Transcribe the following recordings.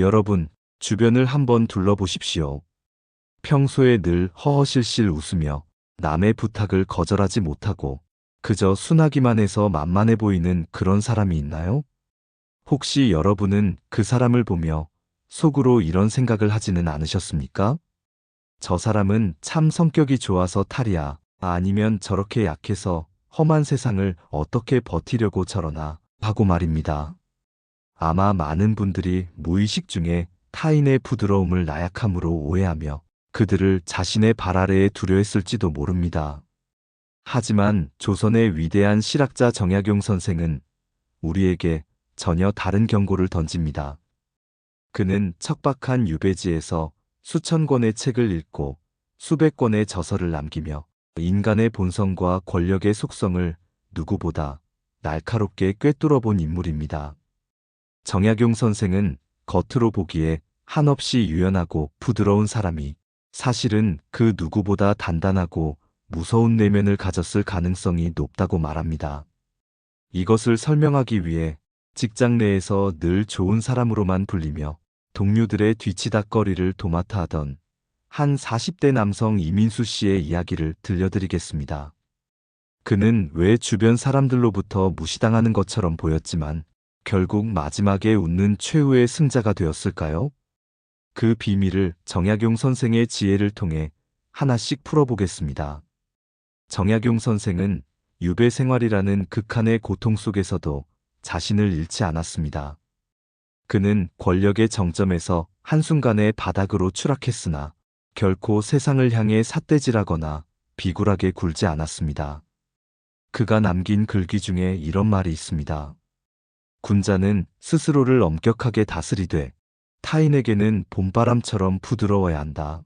여러분, 주변을 한번 둘러보십시오. 평소에 늘 허허실실 웃으며 남의 부탁을 거절하지 못하고 그저 순하기만 해서 만만해 보이는 그런 사람이 있나요? 혹시 여러분은 그 사람을 보며 속으로 이런 생각을 하지는 않으셨습니까? 저 사람은 참 성격이 좋아서 탈이야. 아니면 저렇게 약해서 험한 세상을 어떻게 버티려고 저러나 하고 말입니다. 아마 많은 분들이 무의식 중에 타인의 부드러움을 나약함으로 오해하며 그들을 자신의 발 아래에 두려 했을지도 모릅니다. 하지만 조선의 위대한 실학자 정약용 선생은 우리에게 전혀 다른 경고를 던집니다. 그는 척박한 유배지에서 수천 권의 책을 읽고 수백 권의 저서를 남기며 인간의 본성과 권력의 속성을 누구보다 날카롭게 꿰뚫어 본 인물입니다. 정약용 선생은 겉으로 보기에 한없이 유연하고 부드러운 사람이 사실은 그 누구보다 단단하고 무서운 내면을 가졌을 가능성이 높다고 말합니다. 이것을 설명하기 위해 직장 내에서 늘 좋은 사람으로만 불리며 동료들의 뒤치다꺼리를 도맡아 하던 한 40대 남성 이민수 씨의 이야기를 들려드리겠습니다. 그는 왜 주변 사람들로부터 무시당하는 것처럼 보였지만 결국 마지막에 웃는 최후의 승자가 되었을까요? 그 비밀을 정약용 선생의 지혜를 통해 하나씩 풀어보겠습니다. 정약용 선생은 유배 생활이라는 극한의 고통 속에서도 자신을 잃지 않았습니다. 그는 권력의 정점에서 한순간에 바닥으로 추락했으나 결코 세상을 향해 삿대질하거나 비굴하게 굴지 않았습니다. 그가 남긴 글귀 중에 이런 말이 있습니다. 군자는 스스로를 엄격하게 다스리되 타인에게는 봄바람처럼 부드러워야 한다.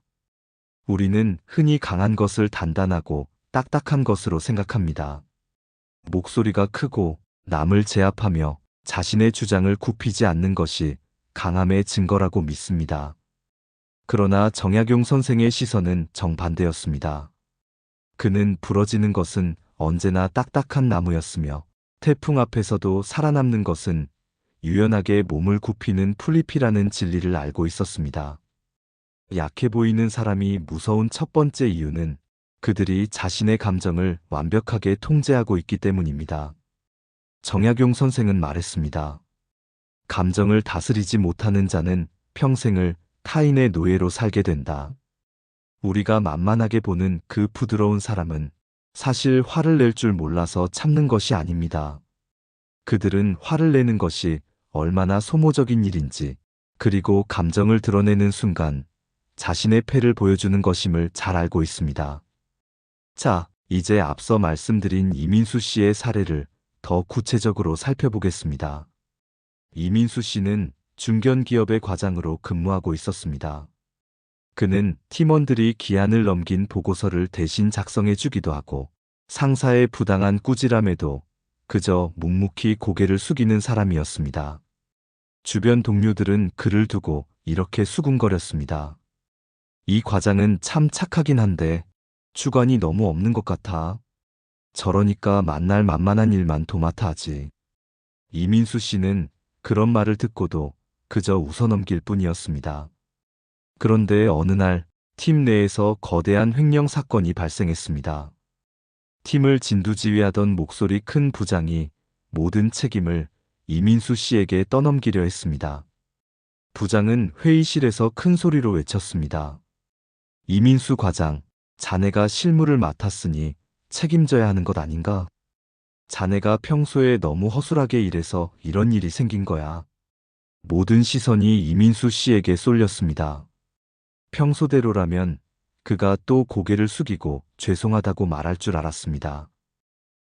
우리는 흔히 강한 것을 단단하고 딱딱한 것으로 생각합니다. 목소리가 크고 남을 제압하며 자신의 주장을 굽히지 않는 것이 강함의 증거라고 믿습니다. 그러나 정약용 선생의 시선은 정반대였습니다. 그는 부러지는 것은 언제나 딱딱한 나무였으며 태풍 앞에서도 살아남는 것은 유연하게 몸을 굽히는 풀잎이라는 진리를 알고 있었습니다. 약해 보이는 사람이 무서운 첫 번째 이유는 그들이 자신의 감정을 완벽하게 통제하고 있기 때문입니다. 정약용 선생은 말했습니다. 감정을 다스리지 못하는 자는 평생을 타인의 노예로 살게 된다. 우리가 만만하게 보는 그 부드러운 사람은 사실 화를 낼 줄 몰라서 참는 것이 아닙니다. 그들은 화를 내는 것이 얼마나 소모적인 일인지, 그리고 감정을 드러내는 순간 자신의 패를 보여주는 것임을 잘 알고 있습니다. 자, 이제 앞서 말씀드린 이민수 씨의 사례를 더 구체적으로 살펴보겠습니다. 이민수 씨는 중견기업의 과장으로 근무하고 있었습니다. 그는 팀원들이 기한을 넘긴 보고서를 대신 작성해 주기도 하고 상사의 부당한 꾸지람에도 그저 묵묵히 고개를 숙이는 사람이었습니다. 주변 동료들은 그를 두고 이렇게 수군거렸습니다. 이 과장은 참 착하긴 한데 주관이 너무 없는 것 같아. 저러니까 만날 만만한 일만 도맡아 하지. 이민수 씨는 그런 말을 듣고도 그저 웃어넘길 뿐이었습니다. 그런데 어느 날 팀 내에서 거대한 횡령 사건이 발생했습니다. 팀을 진두지휘하던 목소리 큰 부장이 모든 책임을 이민수 씨에게 떠넘기려 했습니다. 부장은 회의실에서 큰 소리로 외쳤습니다. 이민수 과장, 자네가 실무를 맡았으니 책임져야 하는 것 아닌가? 자네가 평소에 너무 허술하게 일해서 이런 일이 생긴 거야. 모든 시선이 이민수 씨에게 쏠렸습니다. 평소대로라면 그가 또 고개를 숙이고 죄송하다고 말할 줄 알았습니다.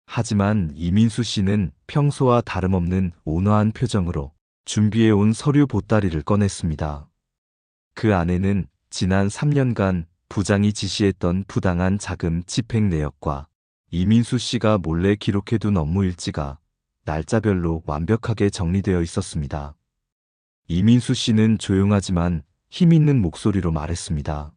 하지만 이민수 씨는 평소와 다름없는 온화한 표정으로 준비해온 서류 보따리를 꺼냈습니다. 그 안에는 지난 3년간 부장이 지시했던 부당한 자금 집행 내역과 이민수 씨가 몰래 기록해둔 업무 일지가 날짜별로 완벽하게 정리되어 있었습니다. 이민수 씨는 조용하지만 힘있는 목소리로 말했습니다.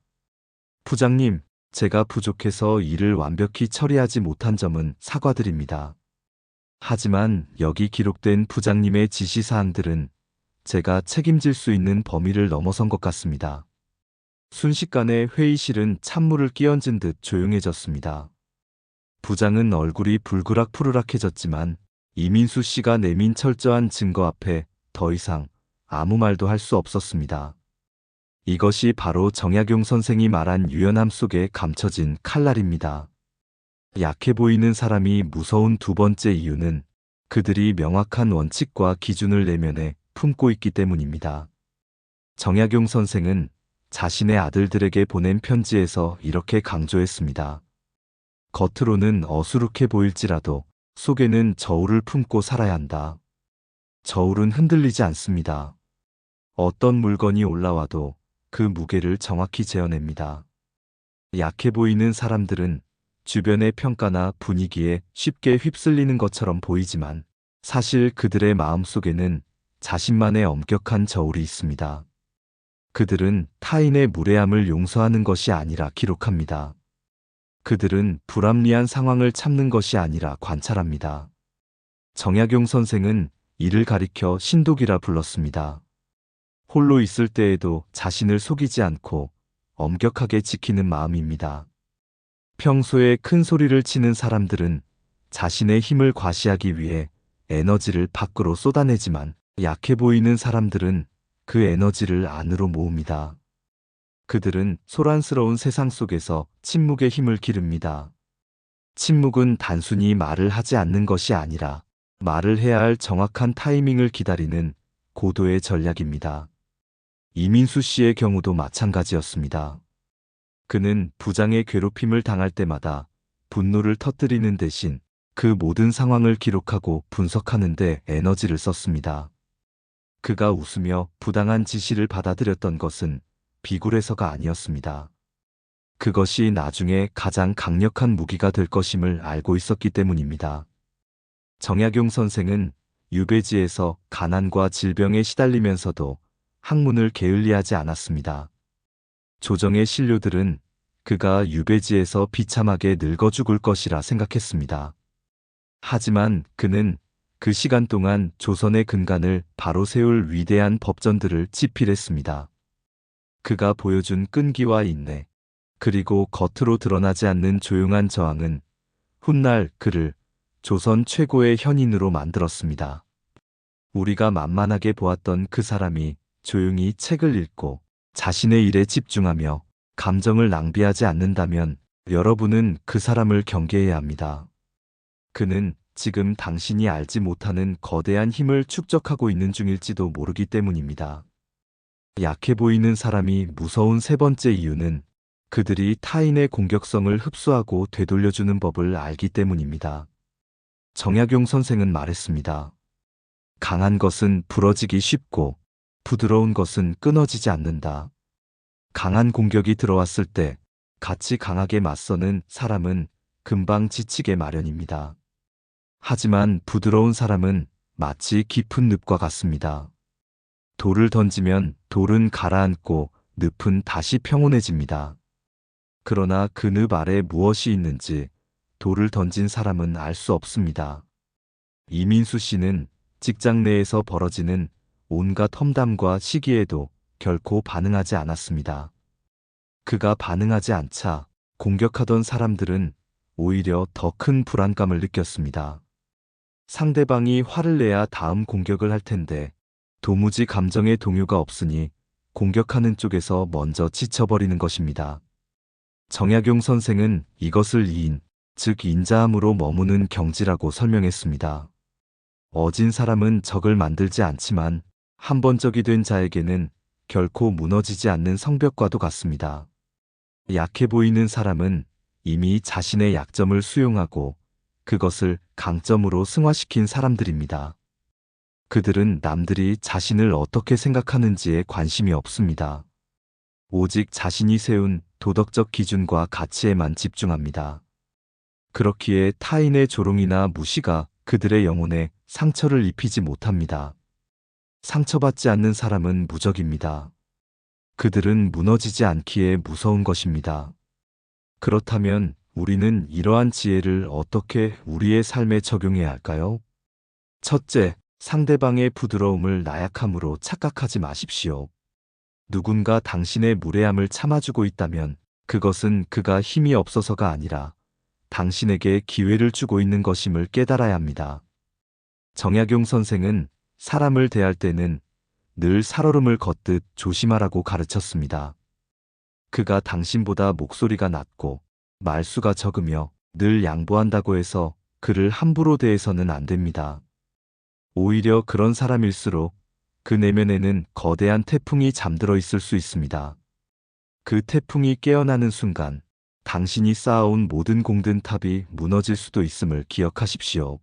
부장님, 제가 부족해서 일을 완벽히 처리하지 못한 점은 사과드립니다. 하지만 여기 기록된 부장님의 지시사항들은 제가 책임질 수 있는 범위를 넘어선 것 같습니다. 순식간에 회의실은 찬물을 끼얹은 듯 조용해졌습니다. 부장은 얼굴이 불그락푸르락해졌지만 이민수 씨가 내민 철저한 증거 앞에 더 이상 아무 말도 할 수 없었습니다. 이것이 바로 정약용 선생이 말한 유연함 속에 감춰진 칼날입니다. 약해 보이는 사람이 무서운 두 번째 이유는 그들이 명확한 원칙과 기준을 내면에 품고 있기 때문입니다. 정약용 선생은 자신의 아들들에게 보낸 편지에서 이렇게 강조했습니다. 겉으로는 어수룩해 보일지라도 속에는 저울을 품고 살아야 한다. 저울은 흔들리지 않습니다. 어떤 물건이 올라와도 그 무게를 정확히 재어냅니다. 약해 보이는 사람들은 주변의 평가나 분위기에 쉽게 휩쓸리는 것처럼 보이지만 사실 그들의 마음속에는 자신만의 엄격한 저울이 있습니다. 그들은 타인의 무례함을 용서하는 것이 아니라 기록합니다. 그들은 불합리한 상황을 참는 것이 아니라 관찰합니다. 정약용 선생은 이를 가리켜 신독이라 불렀습니다. 홀로 있을 때에도 자신을 속이지 않고 엄격하게 지키는 마음입니다. 평소에 큰 소리를 치는 사람들은 자신의 힘을 과시하기 위해 에너지를 밖으로 쏟아내지만 약해 보이는 사람들은 그 에너지를 안으로 모읍니다. 그들은 소란스러운 세상 속에서 침묵의 힘을 기릅니다. 침묵은 단순히 말을 하지 않는 것이 아니라 말을 해야 할 정확한 타이밍을 기다리는 고도의 전략입니다. 이민수 씨의 경우도 마찬가지였습니다. 그는 부장의 괴롭힘을 당할 때마다 분노를 터뜨리는 대신 그 모든 상황을 기록하고 분석하는 데 에너지를 썼습니다. 그가 웃으며 부당한 지시를 받아들였던 것은 비굴해서가 아니었습니다. 그것이 나중에 가장 강력한 무기가 될 것임을 알고 있었기 때문입니다. 정약용 선생은 유배지에서 가난과 질병에 시달리면서도 학문을 게을리하지 않았습니다. 조정의 신료들은 그가 유배지에서 비참하게 늙어 죽을 것이라 생각했습니다. 하지만 그는 그 시간 동안 조선의 근간을 바로 세울 위대한 법전들을 집필했습니다. 그가 보여준 끈기와 인내, 그리고 겉으로 드러나지 않는 조용한 저항은 훗날 그를 조선 최고의 현인으로 만들었습니다. 우리가 만만하게 보았던 그 사람이 조용히 책을 읽고 자신의 일에 집중하며 감정을 낭비하지 않는다면 여러분은 그 사람을 경계해야 합니다. 그는 지금 당신이 알지 못하는 거대한 힘을 축적하고 있는 중일지도 모르기 때문입니다. 약해 보이는 사람이 무서운 세 번째 이유는 그들이 타인의 공격성을 흡수하고 되돌려주는 법을 알기 때문입니다. 정약용 선생은 말했습니다. 강한 것은 부러지기 쉽고 부드러운 것은 끊어지지 않는다. 강한 공격이 들어왔을 때 같이 강하게 맞서는 사람은 금방 지치게 마련입니다. 하지만 부드러운 사람은 마치 깊은 늪과 같습니다. 돌을 던지면 돌은 가라앉고 늪은 다시 평온해집니다. 그러나 그 늪 아래 무엇이 있는지 돌을 던진 사람은 알 수 없습니다. 이민수 씨는 직장 내에서 벌어지는 온갖 험담과 시기에도 결코 반응하지 않았습니다. 그가 반응하지 않자 공격하던 사람들은 오히려 더 큰 불안감을 느꼈습니다. 상대방이 화를 내야 다음 공격을 할 텐데 도무지 감정의 동요가 없으니 공격하는 쪽에서 먼저 지쳐버리는 것입니다. 정약용 선생은 이것을 이인, 즉 인자함으로 머무는 경지라고 설명했습니다. 어진 사람은 적을 만들지 않지만 한 번 적이 된 자에게는 결코 무너지지 않는 성벽과도 같습니다. 약해 보이는 사람은 이미 자신의 약점을 수용하고 그것을 강점으로 승화시킨 사람들입니다. 그들은 남들이 자신을 어떻게 생각하는지에 관심이 없습니다. 오직 자신이 세운 도덕적 기준과 가치에만 집중합니다. 그렇기에 타인의 조롱이나 무시가 그들의 영혼에 상처를 입히지 못합니다. 상처받지 않는 사람은 무적입니다. 그들은 무너지지 않기에 무서운 것입니다. 그렇다면 우리는 이러한 지혜를 어떻게 우리의 삶에 적용해야 할까요? 첫째, 상대방의 부드러움을 나약함으로 착각하지 마십시오. 누군가 당신의 무례함을 참아주고 있다면 그것은 그가 힘이 없어서가 아니라 당신에게 기회를 주고 있는 것임을 깨달아야 합니다. 정약용 선생은 사람을 대할 때는 늘 살얼음을 걷듯 조심하라고 가르쳤습니다. 그가 당신보다 목소리가 낮고 말수가 적으며 늘 양보한다고 해서 그를 함부로 대해서는 안 됩니다. 오히려 그런 사람일수록 그 내면에는 거대한 태풍이 잠들어 있을 수 있습니다. 그 태풍이 깨어나는 순간 당신이 쌓아온 모든 공든 탑이 무너질 수도 있음을 기억하십시오.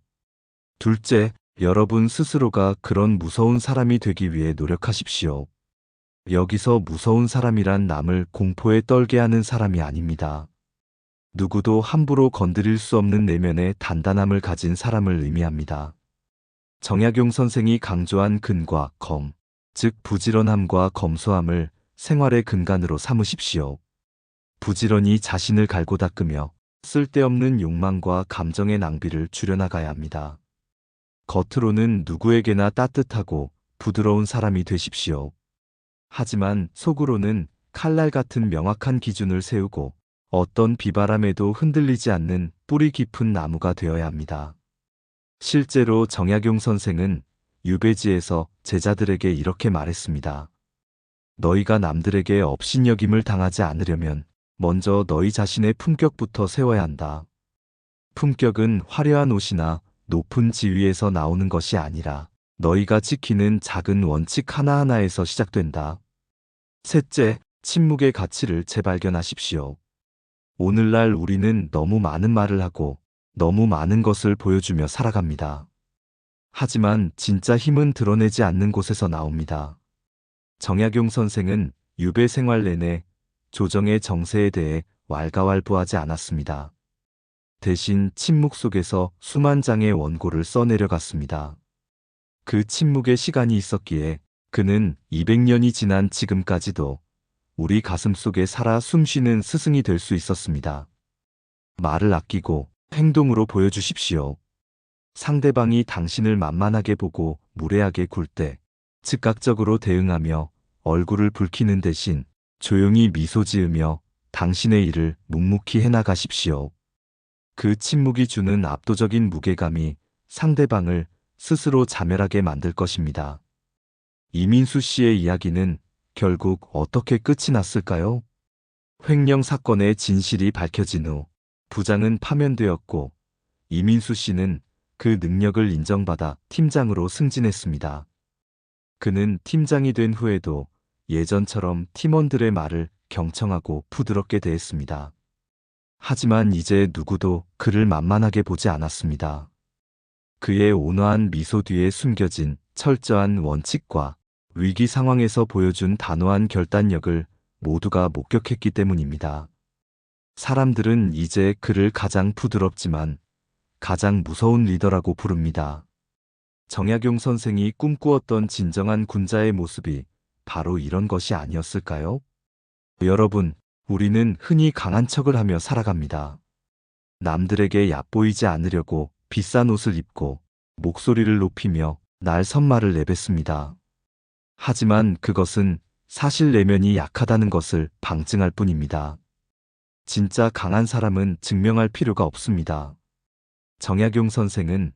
둘째, 여러분 스스로가 그런 무서운 사람이 되기 위해 노력하십시오. 여기서 무서운 사람이란 남을 공포에 떨게 하는 사람이 아닙니다. 누구도 함부로 건드릴 수 없는 내면의 단단함을 가진 사람을 의미합니다. 정약용 선생이 강조한 근과 검, 즉 부지런함과 검소함을 생활의 근간으로 삼으십시오. 부지런히 자신을 갈고 닦으며 쓸데없는 욕망과 감정의 낭비를 줄여나가야 합니다. 겉으로는 누구에게나 따뜻하고 부드러운 사람이 되십시오. 하지만 속으로는 칼날 같은 명확한 기준을 세우고 어떤 비바람에도 흔들리지 않는 뿌리 깊은 나무가 되어야 합니다. 실제로 정약용 선생은 유배지에서 제자들에게 이렇게 말했습니다. 너희가 남들에게 업신여김을 당하지 않으려면 먼저 너희 자신의 품격부터 세워야 한다. 품격은 화려한 옷이나 높은 지위에서 나오는 것이 아니라 너희가 지키는 작은 원칙 하나하나에서 시작된다. 셋째, 침묵의 가치를 재발견하십시오. 오늘날 우리는 너무 많은 말을 하고 너무 많은 것을 보여주며 살아갑니다. 하지만 진짜 힘은 드러내지 않는 곳에서 나옵니다. 정약용 선생은 유배 생활 내내 조정의 정세에 대해 왈가왈부하지 않았습니다. 대신 침묵 속에서 수만 장의 원고를 써내려갔습니다. 그 침묵의 시간이 있었기에 그는 200년이 지난 지금까지도 우리 가슴 속에 살아 숨쉬는 스승이 될 수 있었습니다. 말을 아끼고 행동으로 보여주십시오. 상대방이 당신을 만만하게 보고 무례하게 굴 때 즉각적으로 대응하며 얼굴을 붉히는 대신 조용히 미소 지으며 당신의 일을 묵묵히 해나가십시오. 그 침묵이 주는 압도적인 무게감이 상대방을 스스로 자멸하게 만들 것입니다. 이민수 씨의 이야기는 결국 어떻게 끝이 났을까요? 횡령 사건의 진실이 밝혀진 후 부장은 파면되었고 이민수 씨는 그 능력을 인정받아 팀장으로 승진했습니다. 그는 팀장이 된 후에도 예전처럼 팀원들의 말을 경청하고 부드럽게 대했습니다. 하지만 이제 누구도 그를 만만하게 보지 않았습니다. 그의 온화한 미소 뒤에 숨겨진 철저한 원칙과 위기 상황에서 보여준 단호한 결단력을 모두가 목격했기 때문입니다. 사람들은 이제 그를 가장 부드럽지만 가장 무서운 리더라고 부릅니다. 정약용 선생이 꿈꾸었던 진정한 군자의 모습이 바로 이런 것이 아니었을까요? 여러분, 우리는 흔히 강한 척을 하며 살아갑니다. 남들에게 얕보이지 않으려고 비싼 옷을 입고 목소리를 높이며 날 선말을 내뱉습니다. 하지만 그것은 사실 내면이 약하다는 것을 방증할 뿐입니다. 진짜 강한 사람은 증명할 필요가 없습니다. 정약용 선생은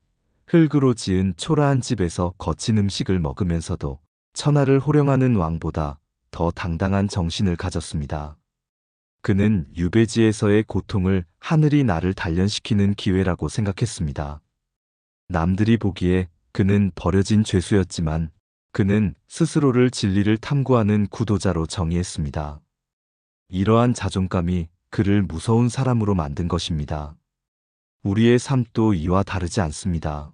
흙으로 지은 초라한 집에서 거친 음식을 먹으면서도 천하를 호령하는 왕보다 더 당당한 정신을 가졌습니다. 그는 유배지에서의 고통을 하늘이 나를 단련시키는 기회라고 생각했습니다. 남들이 보기에 그는 버려진 죄수였지만 그는 스스로를 진리를 탐구하는 구도자로 정의했습니다. 이러한 자존감이 그를 무서운 사람으로 만든 것입니다. 우리의 삶도 이와 다르지 않습니다.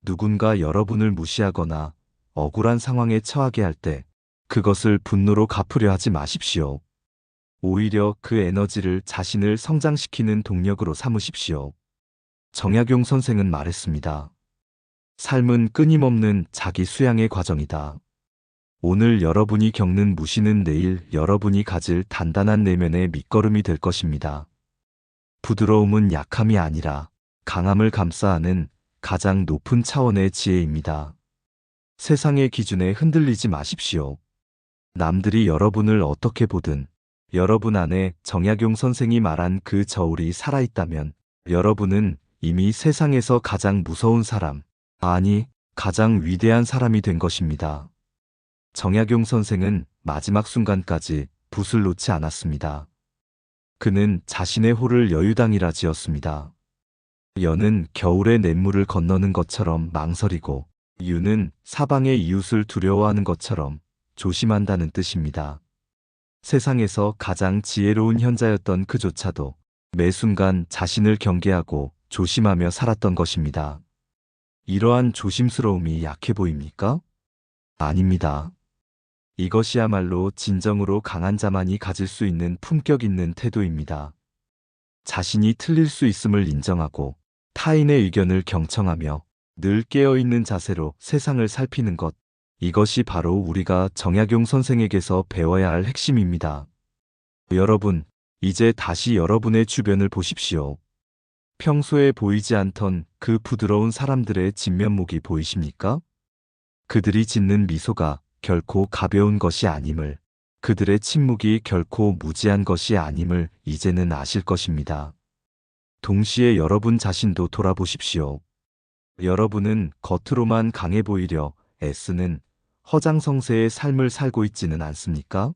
누군가 여러분을 무시하거나 억울한 상황에 처하게 할 때 그것을 분노로 갚으려 하지 마십시오. 오히려 그 에너지를 자신을 성장시키는 동력으로 삼으십시오. 정약용 선생은 말했습니다. 삶은 끊임없는 자기 수양의 과정이다. 오늘 여러분이 겪는 무시는 내일 여러분이 가질 단단한 내면의 밑거름이 될 것입니다. 부드러움은 약함이 아니라 강함을 감싸 안은 가장 높은 차원의 지혜입니다. 세상의 기준에 흔들리지 마십시오. 남들이 여러분을 어떻게 보든 여러분 안에 정약용 선생이 말한 그 저울이 살아있다면 여러분은 이미 세상에서 가장 무서운 사람, 아니, 가장 위대한 사람이 된 것입니다. 정약용 선생은 마지막 순간까지 붓을 놓지 않았습니다. 그는 자신의 호를 여유당이라 지었습니다. 여는 겨울의 냇물을 건너는 것처럼 망설이고 유는 사방의 이웃을 두려워하는 것처럼 조심한다는 뜻입니다. 세상에서 가장 지혜로운 현자였던 그조차도 매 순간 자신을 경계하고 조심하며 살았던 것입니다. 이러한 조심스러움이 약해 보입니까? 아닙니다. 이것이야말로 진정으로 강한 자만이 가질 수 있는 품격 있는 태도입니다. 자신이 틀릴 수 있음을 인정하고 타인의 의견을 경청하며 늘 깨어있는 자세로 세상을 살피는 것, 이것이 바로 우리가 정약용 선생에게서 배워야 할 핵심입니다. 여러분, 이제 다시 여러분의 주변을 보십시오. 평소에 보이지 않던 그 부드러운 사람들의 진면목이 보이십니까? 그들이 짓는 미소가 결코 가벼운 것이 아님을, 그들의 침묵이 결코 무지한 것이 아님을 이제는 아실 것입니다. 동시에 여러분 자신도 돌아보십시오. 여러분은 겉으로만 강해 보이려 애쓰는 허장성세의 삶을 살고 있지는 않습니까?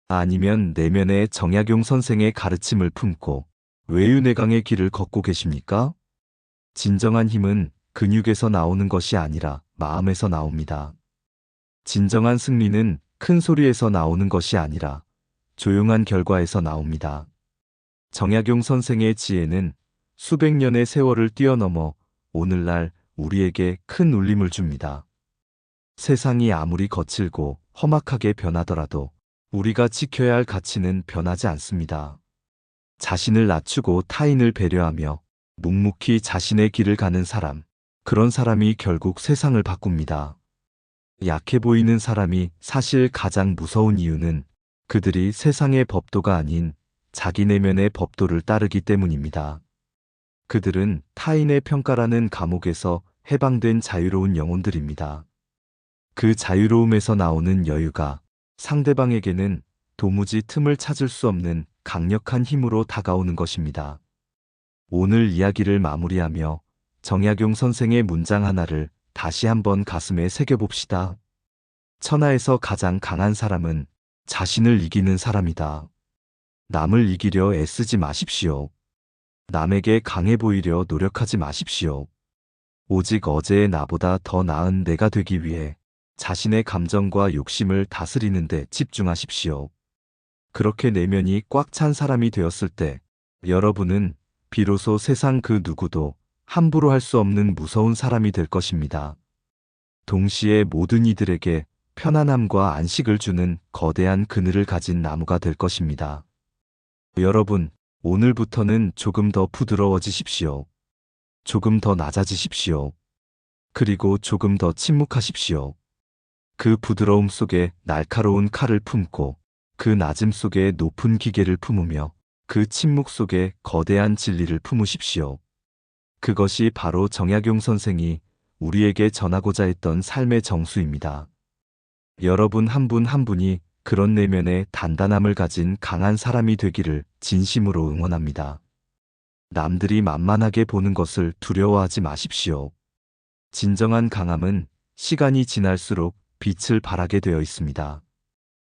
아니면 내면의 정약용 선생의 가르침을 품고 외유내강의 길을 걷고 계십니까? 진정한 힘은 근육에서 나오는 것이 아니라 마음에서 나옵니다. 진정한 승리는 큰 소리에서 나오는 것이 아니라 조용한 결과에서 나옵니다. 정약용 선생의 지혜는 수백 년의 세월을 뛰어넘어 오늘날 우리에게 큰 울림을 줍니다. 세상이 아무리 거칠고 험악하게 변하더라도 우리가 지켜야 할 가치는 변하지 않습니다. 자신을 낮추고 타인을 배려하며 묵묵히 자신의 길을 가는 사람, 그런 사람이 결국 세상을 바꿉니다. 약해 보이는 사람이 사실 가장 무서운 이유는 그들이 세상의 법도가 아닌 자기 내면의 법도를 따르기 때문입니다. 그들은 타인의 평가라는 감옥에서 해방된 자유로운 영혼들입니다. 그 자유로움에서 나오는 여유가 상대방에게는 도무지 틈을 찾을 수 없는 강력한 힘으로 다가오는 것입니다. 오늘 이야기를 마무리하며 정약용 선생의 문장 하나를 다시 한번 가슴에 새겨봅시다. 천하에서 가장 강한 사람은 자신을 이기는 사람이다. 남을 이기려 애쓰지 마십시오. 남에게 강해 보이려 노력하지 마십시오. 오직 어제의 나보다 더 나은 내가 되기 위해 자신의 감정과 욕심을 다스리는 데 집중하십시오. 그렇게 내면이 꽉 찬 사람이 되었을 때 여러분은 비로소 세상 그 누구도 함부로 할 수 없는 무서운 사람이 될 것입니다. 동시에 모든 이들에게 편안함과 안식을 주는 거대한 그늘을 가진 나무가 될 것입니다. 여러분, 오늘부터는 조금 더 부드러워지십시오. 조금 더 낮아지십시오. 그리고 조금 더 침묵하십시오. 그 부드러움 속에 날카로운 칼을 품고 그 낮음 속에 높은 기계를 품으며 그 침묵 속에 거대한 진리를 품으십시오. 그것이 바로 정약용 선생이 우리에게 전하고자 했던 삶의 정수입니다. 여러분 한 분 한 분이 그런 내면의 단단함을 가진 강한 사람이 되기를 진심으로 응원합니다. 남들이 만만하게 보는 것을 두려워하지 마십시오. 진정한 강함은 시간이 지날수록 빛을 발하게 되어 있습니다.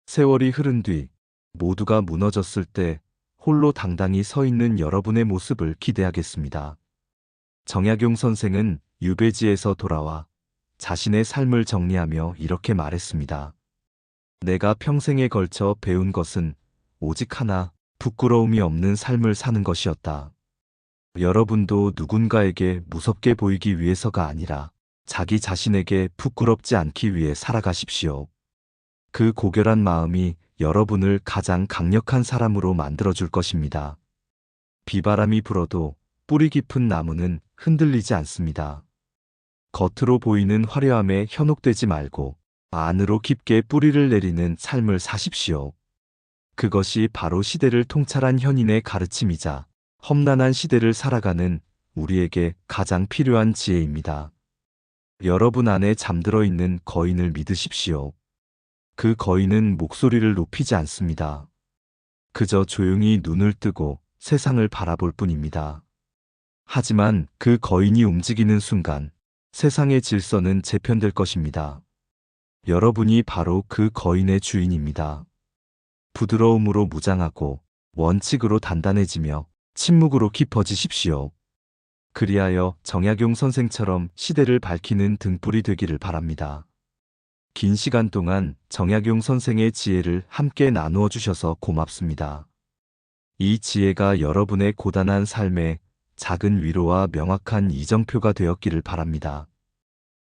세월이 흐른 뒤 모두가 무너졌을 때 홀로 당당히 서 있는 여러분의 모습을 기대하겠습니다. 정약용 선생은 유배지에서 돌아와 자신의 삶을 정리하며 이렇게 말했습니다. 내가 평생에 걸쳐 배운 것은 오직 하나, 부끄러움이 없는 삶을 사는 것이었다. 여러분도 누군가에게 무섭게 보이기 위해서가 아니라 자기 자신에게 부끄럽지 않기 위해 살아가십시오. 그 고결한 마음이 여러분을 가장 강력한 사람으로 만들어줄 것입니다. 비바람이 불어도 뿌리 깊은 나무는 흔들리지 않습니다. 겉으로 보이는 화려함에 현혹되지 말고 안으로 깊게 뿌리를 내리는 삶을 사십시오. 그것이 바로 시대를 통찰한 현인의 가르침이자 험난한 시대를 살아가는 우리에게 가장 필요한 지혜입니다. 여러분 안에 잠들어 있는 거인을 믿으십시오. 그 거인은 목소리를 높이지 않습니다. 그저 조용히 눈을 뜨고 세상을 바라볼 뿐입니다. 하지만 그 거인이 움직이는 순간 세상의 질서는 재편될 것입니다. 여러분이 바로 그 거인의 주인입니다. 부드러움으로 무장하고 원칙으로 단단해지며 침묵으로 깊어지십시오. 그리하여 정약용 선생처럼 시대를 밝히는 등불이 되기를 바랍니다. 긴 시간 동안 정약용 선생의 지혜를 함께 나누어 주셔서 고맙습니다. 이 지혜가 여러분의 고단한 삶에 작은 위로와 명확한 이정표가 되었기를 바랍니다.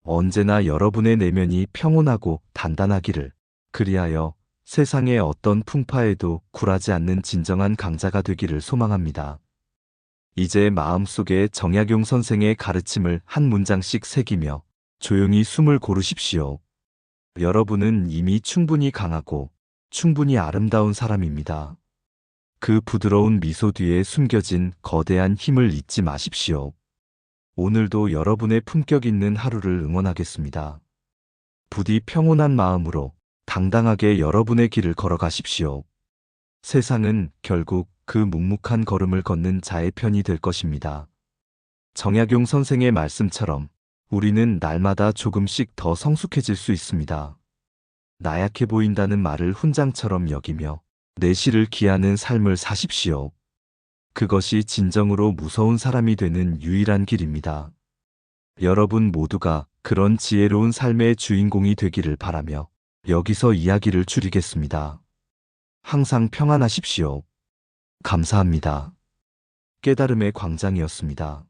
언제나 여러분의 내면이 평온하고 단단하기를, 그리하여 세상의 어떤 풍파에도 굴하지 않는 진정한 강자가 되기를 소망합니다. 이제 마음속에 정약용 선생의 가르침을 한 문장씩 새기며 조용히 숨을 고르십시오. 여러분은 이미 충분히 강하고 충분히 아름다운 사람입니다. 그 부드러운 미소 뒤에 숨겨진 거대한 힘을 잊지 마십시오. 오늘도 여러분의 품격 있는 하루를 응원하겠습니다. 부디 평온한 마음으로 당당하게 여러분의 길을 걸어가십시오. 세상은 결국 그 묵묵한 걸음을 걷는 자의 편이 될 것입니다. 정약용 선생의 말씀처럼 우리는 날마다 조금씩 더 성숙해질 수 있습니다. 나약해 보인다는 말을 훈장처럼 여기며 내실을 기하는 삶을 사십시오. 그것이 진정으로 무서운 사람이 되는 유일한 길입니다. 여러분 모두가 그런 지혜로운 삶의 주인공이 되기를 바라며 여기서 이야기를 줄이겠습니다. 항상 평안하십시오. 감사합니다. 깨달음의 광장이었습니다.